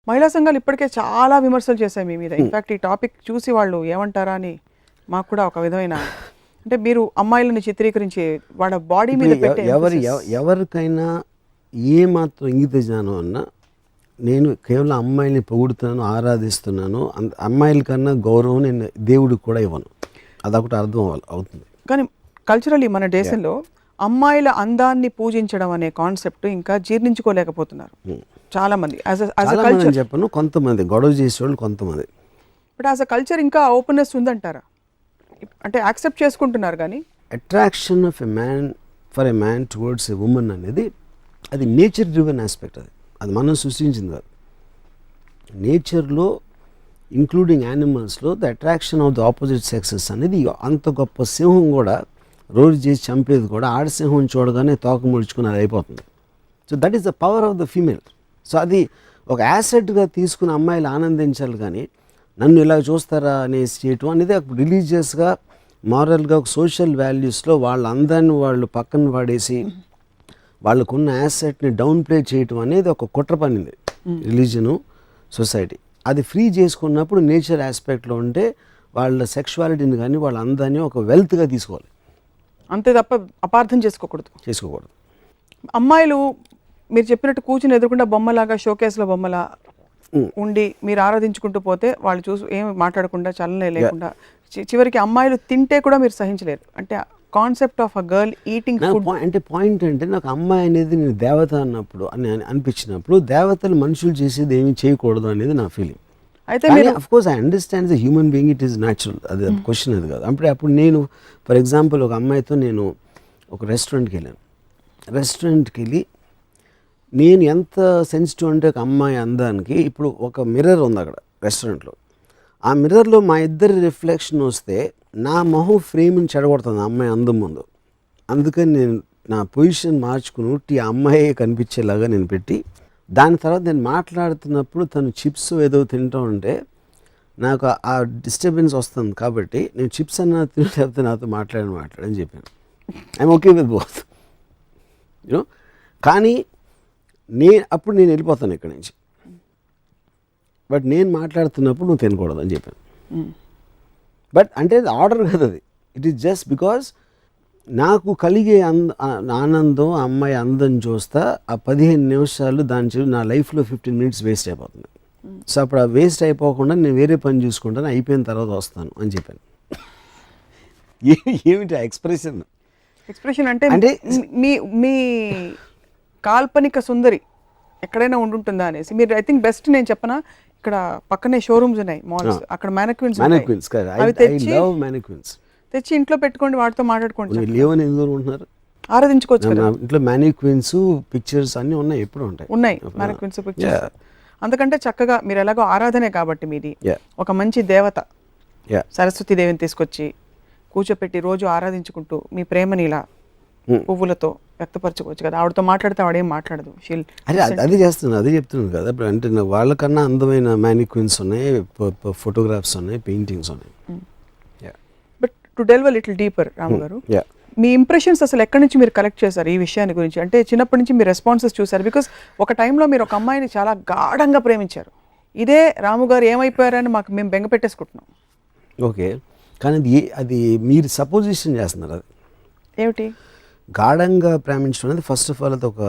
మహిళా సంఘాలు ఇప్పటికే చాలా విమర్శలు చేశాయి మీ మీద. ఇన్ఫాక్ట్ ఈ టాపిక్ చూసి వాళ్ళు ఏమంటారా అని మాకు కూడా ఒక విధమైన, అంటే మీరు అమ్మాయిలను చిత్రీకరించి వాళ్ళ బాడీ మీద పెట్టే ఎవరికైనా ఏ మాత్రం ఇంగిత జ్ఞానం అన్నా, నేను కేవలం అమ్మాయిని పొగుడుతున్నాను, ఆరాధిస్తున్నాను, అమ్మాయిల కన్నా గౌరవం నేను దేవుడికి కూడా ఇవ్వను, అదొకటి అర్థం అవుతుంది. కానీ కల్చరల్లీ మన దేశంలో అమ్మాయిల అందాన్ని పూజించడం అనే కాన్సెప్ట్ ఇంకా జీర్ణించుకోలేకపోతున్నారు చాలా మంది. చెప్పను, కొంతమంది గొడవ చేసేవాళ్ళు కొంతమంది. బట్ యాజ్ అ కల్చర్ ఇంకా ఓపెన్నెస్ ఉందంటారా? అంటే యాక్సెప్ట్ చేసుకుంటున్నారు కానీ attraction of a man for a man towards a women అనేది అది నేచర్ డ్రివెన్ ఆస్పెక్ట్. అది మనం సృష్టించింది కాదు. నేచర్లో ఇంక్లూడింగ్ యానిమల్స్లో the attraction of the opposite sexes అనేది, అంత గొప్ప సింహం కూడా రోజు చేసి చంపేది కూడా ఆడసింహం చూడగానే తోక ముడుచుకుని అది అయిపోతుంది. So that is the power of the female. So అది ఒక యాసెట్గా తీసుకుని అమ్మాయిలు ఆనందించాలి, కానీ నన్ను ఇలా చూస్తారా అనేసి చేయటం అనేది రిలీజియస్గా, మారల్గా, ఒక సోషల్ వాల్యూస్లో వాళ్ళ అందాన్ని వాళ్ళు పక్కన పడేసి వాళ్ళకున్న యాసెట్ని డౌన్ ప్లే చేయటం అనేది ఒక కుట్ర పనింది రిలీజను, సొసైటీ. అది ఫ్రీ చేసుకున్నప్పుడు నేచర్ ఆస్పెక్ట్లో ఉంటే వాళ్ళ సెక్షువాలిటీని కానీ వాళ్ళ అందాన్ని ఒక వెల్త్గా తీసుకోవాలి, అంతే తప్ప అపార్థం చేసుకోకూడదు. అమ్మాయిలు మీరు చెప్పినట్టు కూర్చుని ఎదురుకుండా బొమ్మలాగా, షోకేస్లో బొమ్మలా ఉండి మీరు ఆరాధించుకుంటూ పోతే వాళ్ళు చూసి ఏమి మాట్లాడకుండా, చలనే లేకుండా, చివరికి అమ్మాయిలు తింటే కూడా మీరు సహించలేరు. అంటే concept of a girl eating food అంటే పాయింట్ అంటే, నాకు అమ్మాయి అనేది నేను దేవత అన్నప్పుడు అని అనిపించినప్పుడు, దేవతలు మనుషులు చేసేది ఏమి చేయకూడదు అనేది నా ఫీలింగ్. అయితే of course I understand the human being, it is natural, అది క్వశ్చన్ అది కాదు. అప్పుడు నేను ఫర్ ఎగ్జాంపుల్ ఒక అమ్మాయితో నేను ఒక రెస్టారెంట్కి వెళ్ళాను. రెస్టారెంట్కి వెళ్ళి నేను ఎంత సెన్సిటివ్ అంటే, ఒక అమ్మాయి అందానికి, ఇప్పుడు ఒక మిర్రర్ ఉంది అక్కడ రెస్టారెంట్లో, ఆ మిర్రర్లో మా ఇద్దరి రిఫ్లెక్షన్ వస్తే నా మొహం ఫ్రేమ్ని చెడగొడుతుంది ఆ అమ్మాయి అందం ముందు. అందుకని నేను నా పొజిషన్ మార్చుకుని ఆ అమ్మాయి కనిపించేలాగా నేను పెట్టి, దాని తర్వాత నేను మాట్లాడుతున్నప్పుడు తను చిప్స్ ఏదో తింటూ ఉంటే నాకు ఆ డిస్టర్బెన్స్ వస్తుంది, కాబట్టి నేను చిప్స్ అన్నా తిని లేకపోతే నాతో మాట్లాడని చెప్పాను. I'm okay with both you know. కానీ అప్పుడు నేను వెళ్ళిపోతాను ఇక్కడి నుంచి, బట్ నేను మాట్లాడుతున్నప్పుడు నువ్వు తినకూడదు అని చెప్పాను. బట్ అంటే ఆర్డర్ కదా అది, ఇట్ ఈస్ జస్ట్ బికాజ్ నాకు కలిగే ఆనందం, ఆ అమ్మాయి అందం చూస్తా, ఆ 15 నిమిషాలు దాని నా లైఫ్లో 15 మినిట్స్ వేస్ట్ అయిపోతుంది. సో అప్పుడు ఆ వేస్ట్ అయిపోకుండా నేను వేరే పని చూసుకుంటాను, అయిపోయిన తర్వాత వస్తాను అని చెప్పాను. ఏమిటి ఆ ఎక్స్ప్రెషన్ అంటే మీ కాల్పనిక సుందరి ఎక్కడైనా ఉంటుందా అనేసి మీరు, ఐ థింక్ బెస్ట్ నేను చెప్పనా, ఇక్కడ పక్కనే షోరూమ్స్ ఉన్నాయి, మాల్స్, అక్కడ మ్యానిక్విన్స్ తెచ్చి ఇంట్లో పెట్టుకోండి, వాటితో మాట్లాడుకోండి. లేవని ఎందుకు ఉంటున్నారు, ఆరాధించుకోవచ్చు కదా ఇంట్లో. మ్యానిక్విన్స్, పిక్చర్స్ అన్నీ ఉన్నాయి, ఎప్పుడు ఉన్నాయి మ్యానిక్విన్స్, పిక్చర్స్. అందుకంటే చక్కగా మీరు ఎలాగో ఆరాధనే కాబట్టి మీది, ఒక మంచి దేవత సరస్వతి దేవిని తీసుకొచ్చి కూర్చోపెట్టి రోజు ఆరాధించుకుంటూ మీ ప్రేమని ఇలా పువ్వులతో వ్యక్తపరచుకోవచ్చు కదా. ఆవిడతో మాట్లాడితే ఆవిడేం మాట్లాడదు. అది చేస్తున్నాను, అదే చెప్తున్నాను కదా. అంటే వాళ్ళకన్నా అందమైన మ్యానిక్విన్స్ ఉన్నాయి, ఫోటోగ్రాఫ్స్ ఉన్నాయి, పెయింటింగ్స్ ఉన్నాయి. But to delve little deeper, Ramu garu, మీ ఇంప్రెషన్స్ అసలు ఎక్కడి నుంచి మీరు కలెక్ట్ చేశారు ఈ విషయాన్ని గురించి? అంటే చిన్నప్పటి నుంచి మీ రెస్పాన్సెస్ చూసారు, బికాస్ ఒక టైంలో మీరు ఒక అమ్మాయిని చాలా గాఢంగా ప్రేమించారు. ఇదే రాము గారు ఏమైపోయారని మేము బెంగ పెట్టేసుకుంటున్నాం. ఓకే, కానీ అది మీరు సపోజిషన్ చేస్తున్నారు. అది ఏమిటి గాఢంగా ప్రేమించడం అనేది? ఫస్ట్ ఆఫ్ ఆల్ అది ఒక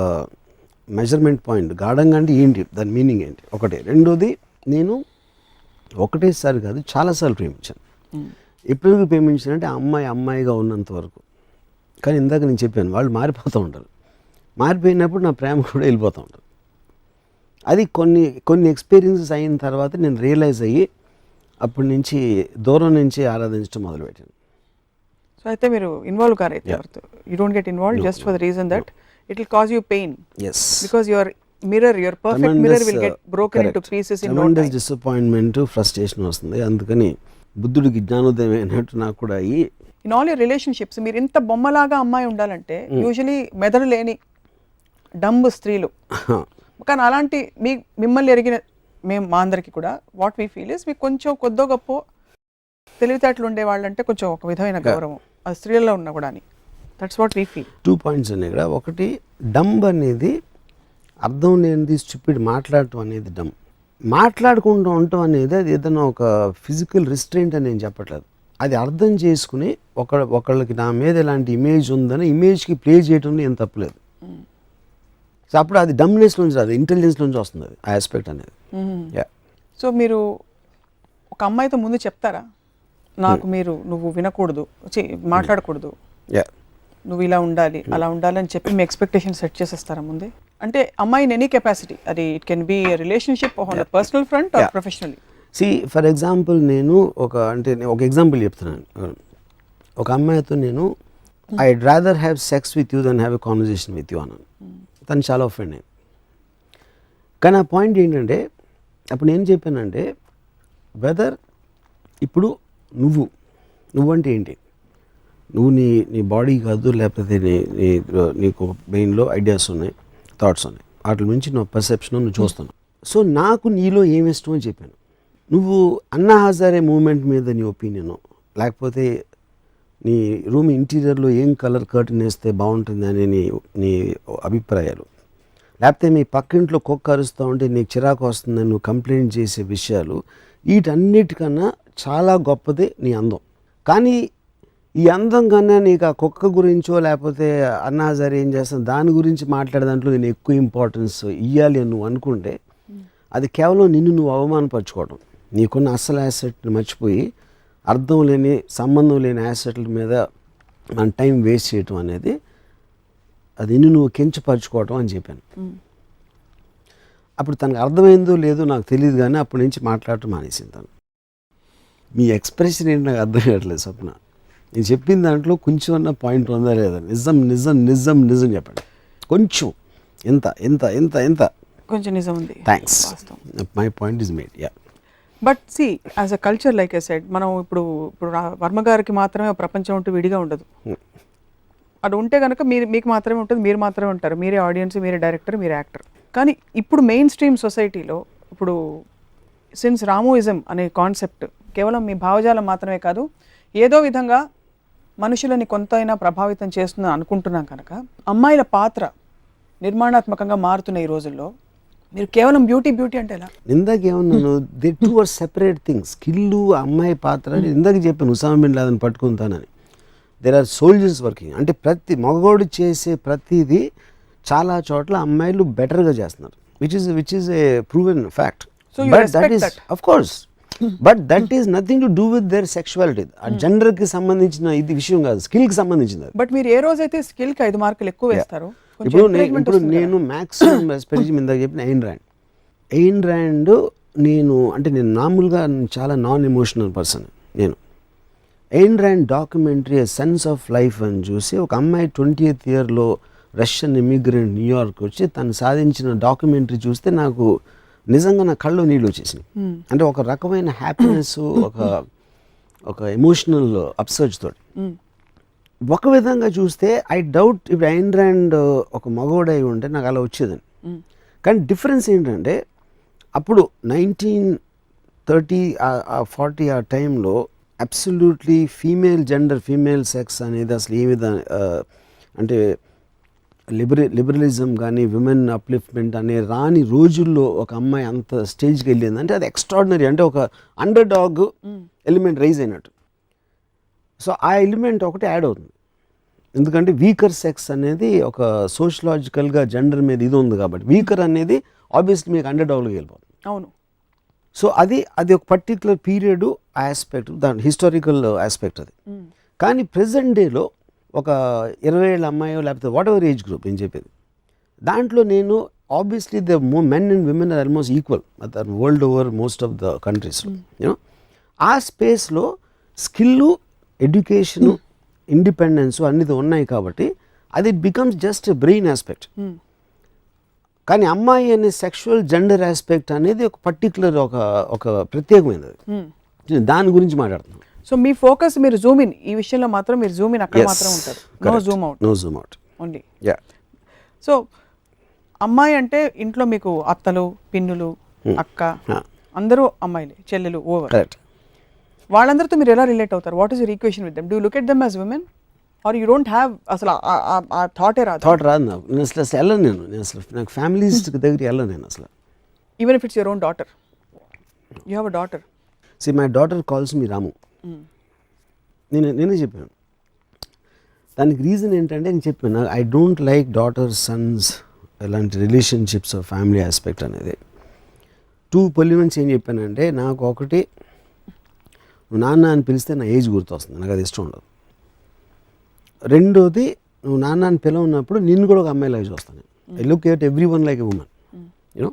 మెజర్మెంట్ పాయింట్. గాఢంగా అంటే ఏంటి, దాని మీనింగ్ ఏంటి ఒకటి. రెండోది, నేను ఒకటేసారి కాదు చాలాసార్లు ప్రేమించాను. ఎప్పుడు ప్రేమించానంటే అమ్మాయిగా ఉన్నంత వరకు. కానీ ఇందాక నేను చెప్పాను, వాళ్ళు మారిపోతూ ఉంటారు. మారిపోయినప్పుడు నా ప్రేమ కూడా వెళ్ళిపోతూ ఉంటుంది. అది కొన్ని ఎక్స్పీరియన్సెస్ అయిన తర్వాత నేను రియలైజ్ అయ్యి అప్పటి నుంచి దూరం నుంచి ఆరాధించడం మొదలుపెట్టాను. సో అయితే మీరు ఇన్వాల్వ్ కారైతే you don't get involve just for the reason that it will cause you pain. Yes. Because your perfect mirror will get broken into pieces in no time. Disappointment, frustration వస్తుంది. అందుకని బుద్ధుడికి జ్ఞానోదయం అయినట్టు నాకు కూడా అయ్యి, ఇన్ ఆల్ యువర్ రిలేషన్షిప్స్ మీరు ఇంత బొమ్మలాగా అమ్మాయి ఉండాలంటే యూజువలీ మెదడు లేని డంబ్ స్త్రీలు. కానీ అలాంటి మిమ్మల్ని ఎరిగిన మా అందరికి కూడా వాట్ వీ ఫీల్ ఇస్, మీకు కొంచెం కొద్దో గొప్ప తెలివితేటలు ఉండేవాళ్ళంటే కొంచెం ఒక విధమైన గౌరవం అది స్త్రీలలో ఉన్నా కూడా అని. That's what we feel. 2 points ఉన్నాయి ఇక్కడ. ఒకటి, డంబ్ అనేది అర్థం లేనిది, స్టూపిడ్ మాట్లాడటం అనేది డంబ్. మాట్లాడుకుంటూ ఉండటం అనేది అది ఏదైనా ఒక ఫిజికల్ రిస్ట్రెయింట్ అని నేను చెప్పట్లేదు. అది అర్థం చేసుకుని ఒకళ్ళకి నా మీద ఎలాంటి ఇమేజ్ ఉందని ఇమేజ్కి ప్లే చేయడంలో ఏం తప్పలేదు. సో అప్పుడు అది డమ్నెస్ నుంచి రాదు, ఇంటెలిజెన్స్ నుంచి వస్తుంది అది ఆ ఆస్పెక్ట్ అనేది. సో మీరు ఒక అమ్మాయితో ముందు చెప్తారా, నాకు నువ్వు వినకూడదు, మాట్లాడకూడదు, నువ్వు ఇలా ఉండాలి అలా ఉండాలి అని చెప్పి మీ ఎక్స్పెక్టేషన్ సెట్ చేసేస్తారా ముందే? అంటే అమ్మాయిని ఎనీ కెపాసిటీ, అది it can be relationship on personal front or professionally. For example నేను ఒక ఎగ్జాంపుల్ చెప్తున్నాను. ఒక అమ్మాయితో నేను I'd rather have sex with you then have a conversation with you అన్నాను. తను చాలా ఒఫెండ్ అయింది. కానీ ఆ పాయింట్ ఏంటంటే అప్పుడు నేను చెప్పానంటే వెదర్ ఇప్పుడు నువ్వంటే ఏంటి, నువ్వు నీ బాడీ కాదు, లేకపోతే నీకు బ్రెయిన్లో ఐడియాస్ ఉన్నాయి, థాట్స్ ఉన్నాయి, వాటి నుంచి నువ్వు పర్సెప్షన్ నువ్వు చూస్తున్నావు. సో నాకు నీలో ఏమి ఇష్టం అని చెప్పాను. నువ్వు అన్నా హజారే మూమెంట్ మీద నీ ఒపీనియను, లేకపోతే నీ రూమ్ ఇంటీరియర్లో ఏం కలర్ కర్టన్ వేస్తే బాగుంటుంది అనే నీ అభిప్రాయాలు, లేకపోతే మీ పక్కింట్లో కుక్క అరుస్తూ ఉంటే నీకు చిరాకు వస్తుందని నువ్వు కంప్లైంట్ చేసే విషయాలు, వీటన్నిటికన్నా చాలా గొప్పదే నీ అందం. కానీ ఈ అందం కన్నా నీకు ఆ కుక్క గురించో లేకపోతే అన్నా హజారే ఏం చేస్తాను దాని గురించి మాట్లాడే దాంట్లో నేను ఎక్కువ ఇంపార్టెన్స్ ఇవ్వాలి అని నువ్వు అనుకుంటే అది కేవలం నిన్ను నువ్వు అవమానపరచుకోవడం. నీకున్న అసలు యాసెట్ని మర్చిపోయి అర్థం లేని సంబంధం లేని యాసెట్ల మీద మన టైం వేస్ట్ చేయటం అనేది అది నువ్వు కించపరచుకోవటం అని చెప్పాను. అప్పుడు తనకు అర్థమైందో లేదో నాకు తెలియదు, కానీ అప్పటి నుంచి మాట్లాడటం మానేసింది తను. మీ ఎక్స్ప్రెషన్ ఏంటి నాకు అర్థం కావట్లేదు స్వప్న. నేను చెప్పిన దాంట్లో కొంచెం అన్న పాయింట్ ఉందా లేదా? నిజం నిజం నిజం నిజం చెప్పండి. కొంచెం ఎంత ఎంత ఎంత ఎంత కొంచెం నిజం ఉంది. Thanks, my point is made. Yeah, but see as a culture like I said, మనం ఇప్పుడు వర్మ గారికి మాత్రమే ప్రపంచం ఉంటూ విడిగా ఉండదు. అది ఉంటే కనుక మీకు మాత్రమే ఉంటుంది, మీరు మాత్రమే ఉంటారు, మీరే ఆడియన్స్, మీరే డైరెక్టర్, మీరే యాక్టర్. కానీ ఇప్పుడు మెయిన్ స్ట్రీమ్ సొసైటీలో ఇప్పుడు సిన్స్ రామోయిజం అనే కాన్సెప్ట్ కేవలం మీ భావజాలం మాత్రమే కాదు, ఏదో విధంగా మనుషులని కొంతైనా ప్రభావితం చేస్తుందని అనుకుంటున్నాం కనుక అమ్మాయిల పాత్ర నిర్మాణాత్మకంగా మారుతున్న ఈ రోజుల్లో మీరు కేవలం బ్యూటీ అంటే ఎలా? ఇందాక ఏమన్నాను, they two are separate things. స్కిల్లు అమ్మాయి పాత్ర ఇందాక చెప్పాను, ఉసామా బిన్ లాదెన్ పట్టుకుంటానని. There are soldiers working. అంటే ప్రతి మగవాడు చేసే ప్రతిదీ చాలా చోట్ల అమ్మాయిలు బెటర్గా చేస్తున్నారు, which is a proven fact. But that is of course, but that is nothing to do with their sexuality. ఆ జెండర్కి సంబంధించిన ఇది విషయం కాదు, స్కిల్కి సంబంధించింది. బట్ మీరు ఏ రోజైతే స్కిల్కి 5 మార్కులు ఎక్కువ వేస్తారో, ఇప్పుడు నేను మ్యాక్సిమం రెస్పెక్ట్ ఇందాక చెప్పిన ఎయిన్ ర్యాండ్ నేను మామూలుగా చాలా నాన్ ఎమోషనల్ పర్సన్. నేను Ayn Rand documentary sense of life అని చూసి ఒక అమ్మాయి 20th ఇయర్లో రష్యన్ ఇమిగ్రెంట్ న్యూయార్క్ వచ్చి తను సాధించిన డాక్యుమెంటరీ చూస్తే నాకు నిజంగా నా కళ్ళు నీళ్ళు వచ్చేసినాయి. అంటే ఒక రకమైన హ్యాపీనెస్, ఒక ఎమోషనల్ అప్సర్జ్ తోటి. ఒక విధంగా చూస్తే ఐ డౌట్ ఇప్పుడు ఎయిన్ ర్యాండ్ ఒక మగోడై ఉంటే నాకు అలా వచ్చేదని. కానీ డిఫరెన్స్ ఏంటంటే అప్పుడు 1930 40 ఆ టైంలో అబ్సల్యూట్లీ ఫీమేల్ సెక్స్ అనేది అసలు ఏ విధంగా అంటే లిబరలిజం కానీ విమెన్ అప్లిఫ్ట్మెంట్ అనే రాని రోజుల్లో ఒక అమ్మాయి అంత స్టేజ్కి వెళ్ళింది అంటే అది ఎక్స్ట్రాడినరీ. అంటే ఒక అండర్ డాగ్ ఎలిమెంట్ రైజ్ అయినట్టు. సో ఆ ఎలిమెంట్ ఒకటి యాడ్ అవుతుంది, ఎందుకంటే వీకర్ సెక్స్ అనేది ఒక సోషలాజికల్గా జెండర్ మీద ఇది ఉంది కాబట్టి వీకర్ అనేది ఆబ్వియస్లీ మీకు అండర్ డాగ్లోకి వెళ్ళిపోతుంది. అవును. సో అది ఒక పర్టిక్యులర్ పీరియడ్ ఆస్పెక్ట్, దాని హిస్టారికల్ ఆస్పెక్ట్ అది. కానీ ప్రెజెంట్ డేలో ఒక 20 ఏళ్ళ అమ్మాయో లేకపోతే వాట్ ఎవర్ ఏజ్ గ్రూప్ నేను చెప్పేది, దాంట్లో నేను obviously the men and women are almost equal world over most of the countries. You know ఆ స్పేస్లో స్కిల్లు, ఎడ్యుకేషను, ఇండిపెండెన్స్ అన్నిది ఉన్నాయి కాబట్టి అది it becomes just brain aspect. కానీ అమ్మాయి అనే సెక్షువల్ జెండర్ ఆస్పెక్ట్ అనేది ఒక పర్టికులర్ ఒక ప్రత్యేకమైనది. దాని గురించి మాట్లాడుతున్నాం. సో మీ ఫోకస్ మీరు జూమ్ ఇన్, ఈ విషయంలో మాత్రం మీరు జూమ్ ఇన్ అక్కడ మాత్రం ఉంటారు, no zoom out only. So అమ్మాయి అంటే ఇంట్లో మీకు అత్తలు, పిన్నులు, అక్క అందరూ అమ్మాయిలే, చెల్లెలు ఓవర్. వాళ్ళందరితో మీరు ఎలా రిలేట్ అవుతారు? What is your equation with them? Do you look at them as women or you don't have అసలు ఆ థాటే రాదు? థాట్ రాదు నాకు. నేను అసలు వెళ్ళను. నేను అసలు నాకు ఫ్యామిలీస్ దగ్గరికి వెళ్ళను నేను అసలు. Even if it's your own daughter? You have a daughter. See my daughter calls me Ramu. నేనే చెప్పాను. దానికి రీజన్ ఏంటంటే నేను చెప్పాను, I don't like daughter sons ఇలాంటి రిలేషన్షిప్స్ ఫ్యామిలీ ఆస్పెక్ట్ అనేది. 2 పొలిమెంట్స్ ఏం చెప్పానంటే, నాకు ఒకటి నువ్వు నాన్న అని పిలిస్తే నా ఏజ్ గుర్తొస్తుంది, నాకు అది ఇష్టం ఉండదు. రెండోది నువ్వు నాన్న అని పిలవన్నప్పుడు నిన్ను కూడా ఒక అమ్మాయిలాగా చూస్తాను. I look at every one like a women, you know.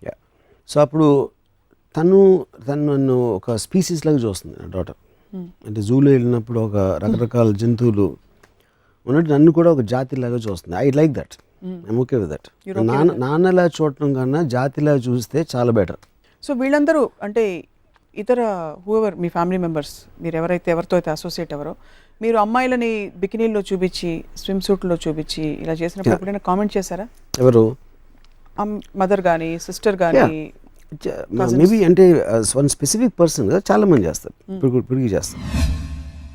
Yeah, so అప్పుడు తను నన్ను ఒక స్పీసీస్ లాగా చూస్తుంది నా డాటర్. అంటే జూలో వెళ్ళినప్పుడు ఒక రకరకాల జంతువులు ఉన్నట్టు నన్ను కూడా ఒక జాతిలాగా చూస్తుంది. I like that, I'm okay with that. నాన్నలా చూడటం కన్నా జాతిలా చూస్తే చాలా బెటర్. సో వీళ్ళందరూ అంటే ఇతర హూఎవర్ మీ ఫ్యామిలీ మెంబర్స్, మీరు ఎవరితో అయితే అసోసియేట్ ఎవరో, మీరు అమ్మాయిలని బికినీల్లో చూపించి స్విమ్ సూట్లో చూపించి ఇలా చేసినప్పుడు ఎప్పుడైనా కామెంట్ చేశారా? ఎవరు? మదర్ కానీ సిస్టర్ కానీ? మేబీ అంటే వన్ స్పెసిఫిక్ పర్సన్ చాలా మంది చేస్తారు, ఇప్పటికీ చేస్తారు.